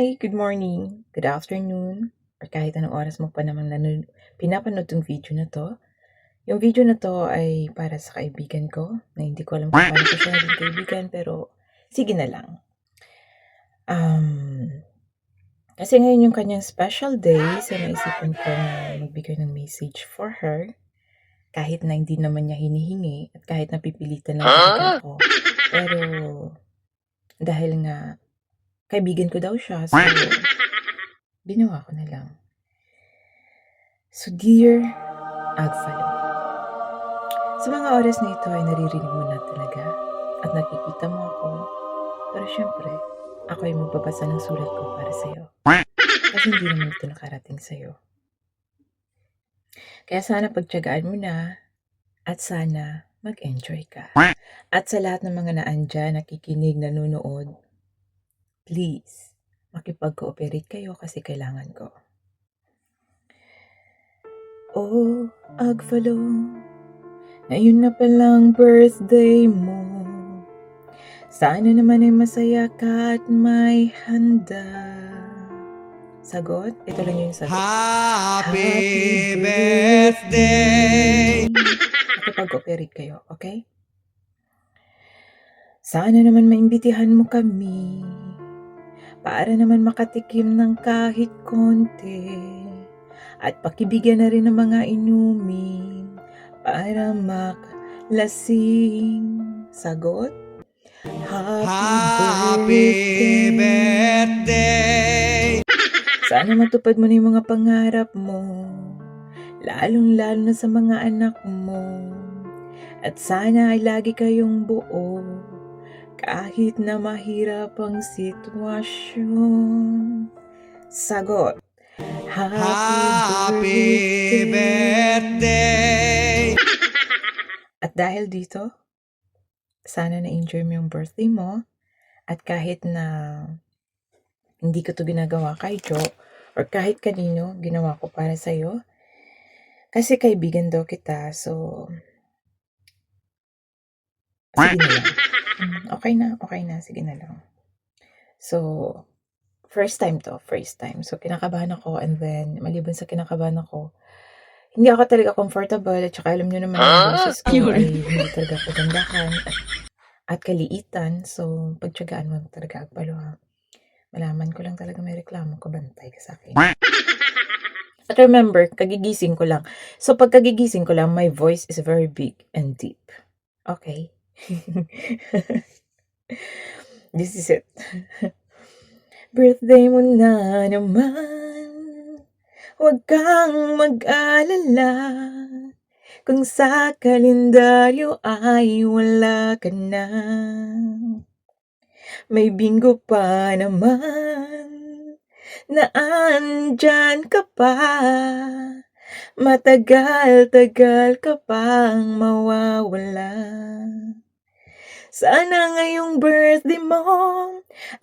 Hi, good morning, good afternoon, or kahit anong oras mo pa naman pinapanood tong video na 'to. Yung video na 'to ay para sa kaibigan ko na hindi ko alam kung paano ko siya naging kaibigan pero sige na lang. Um, Kasi ngayon yung kanyang special day, so naisipan ko na magbigay ng message for her kahit na hindi naman niya hinihingi at kahit napipilitan lang talaga ako. Pero dahil nga kaibigan ko daw siya, so ginawa ko na lang. So dear Agfalo, sa mga oras na ito ay naririnig mo na talaga at nakikita mo ako. Pero syempre, ako ay magbabasa ng sulat ko para sa'yo. Kasi hindi naman ito nakarating sa'yo. Kaya sana pagtiyagaan mo na at sana mag-enjoy ka. At sa lahat ng mga naandyan, nakikinig, nanonood, please, makipag-cooperate kayo kasi kailangan ko. Oh, Agfalo, ngayon na palang birthday mo. Sana naman ay masaya ka at may handa. Sagot? Ito lang yung sagot. Happy birthday! Makipag-cooperate kayo, okay? Sana naman maimbitihan mo kami para naman makatikim ng kahit konti at pakibigyan na rin ng mga inumin para maklasing. Sagot? Happy birthday! Sana matupad mo na yung mga pangarap mo, lalong-lalo na sa mga anak mo. At sana ay lagi kayong buo, kahit na mahirap ang sitwasyon. Sagot, Happy birthday! At dahil dito, sana na-enjoy mo yung birthday mo. At kahit na hindi ko to ginagawa kay Joe or kahit kanino, ginawa ko para sa'yo. Kasi kaibigan daw kita, so sige na lang. Okay na, sige na lang. So, first time. So, kinakabahan ako and then, maliban sa kinakabahan ako, hindi ako talaga comfortable at saka alam nyo naman yung boses ko ay hindi talaga kagandahan at kaliitan. So, pagtiyagaan mo talaga, Agpalo ha. Malaman ko lang talaga may reklamo ka, bantay ka sa akin. But remember, kagigising ko lang. So, pag kagigising ko lang, my voice is very big and deep. Okay? This is it. Birthday mo na naman, huwag kang mag-alala. Kung sa kalendaryo ay wala ka na, may bingo pa naman na andyan ka pa. Matagal-tagal ka pang mawawala. Sana ngayong birthday mo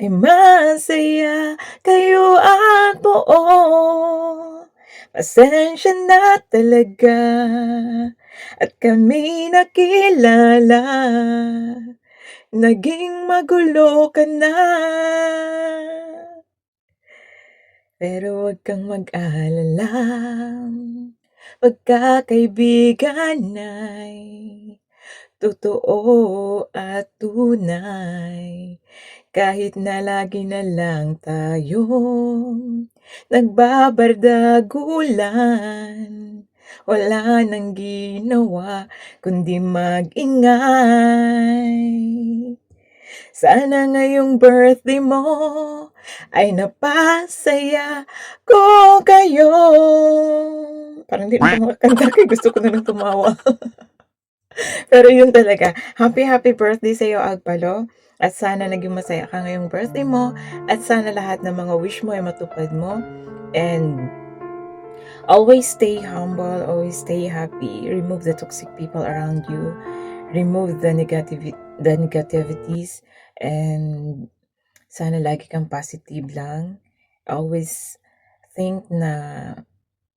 ay masaya kayo at buo. Pasensya na talaga at kami nakilala. Naging magulo ka na. Pero wag kang mag-alala, pagkakaibigan ay totoo at tunay. Kahit na lagi na lang tayong nagbabardagulan, wala nang ginawa kundi mag-ingay. Sana ngayong birthday mo ay napasaya ko kayo. Parang di na makakanta kaya gusto ko na lang tumawa. Pero yun talaga. Happy birthday sa'yo, Agpalo. At sana naging masaya ka ngayong birthday mo. At sana lahat ng mga wish mo ay matupad mo. And always stay humble, always stay happy. Remove the toxic people around you. Remove the negativities. And sana lagi kang positive lang. Always think na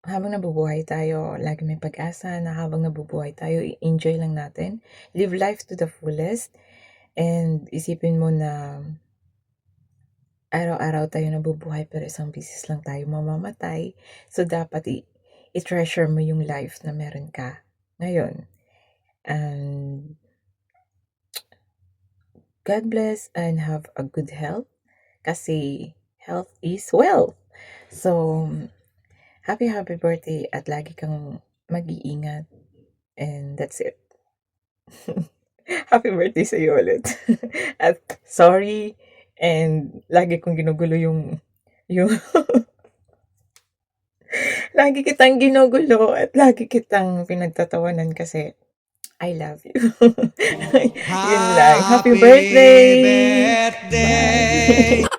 habang nabubuhay tayo, lagi may pag-asa na habang nabubuhay tayo, enjoy lang natin. Live life to the fullest. And isipin mo na araw-araw tayo nabubuhay pero isang beses lang tayo mamamatay. So, dapat i-treasure mo yung life na meron ka ngayon. And God bless and have a good health kasi health is wealth. So, happy birthday at lagi kang mag-iingat. And that's it. Happy birthday sa'yo ulit. At sorry, and lagi kong ginugulo yung lagi kitang ginugulo at lagi kitang pinagtatawanan kasi I love you. Yun lang. Happy Happy birthday! Bye! birthday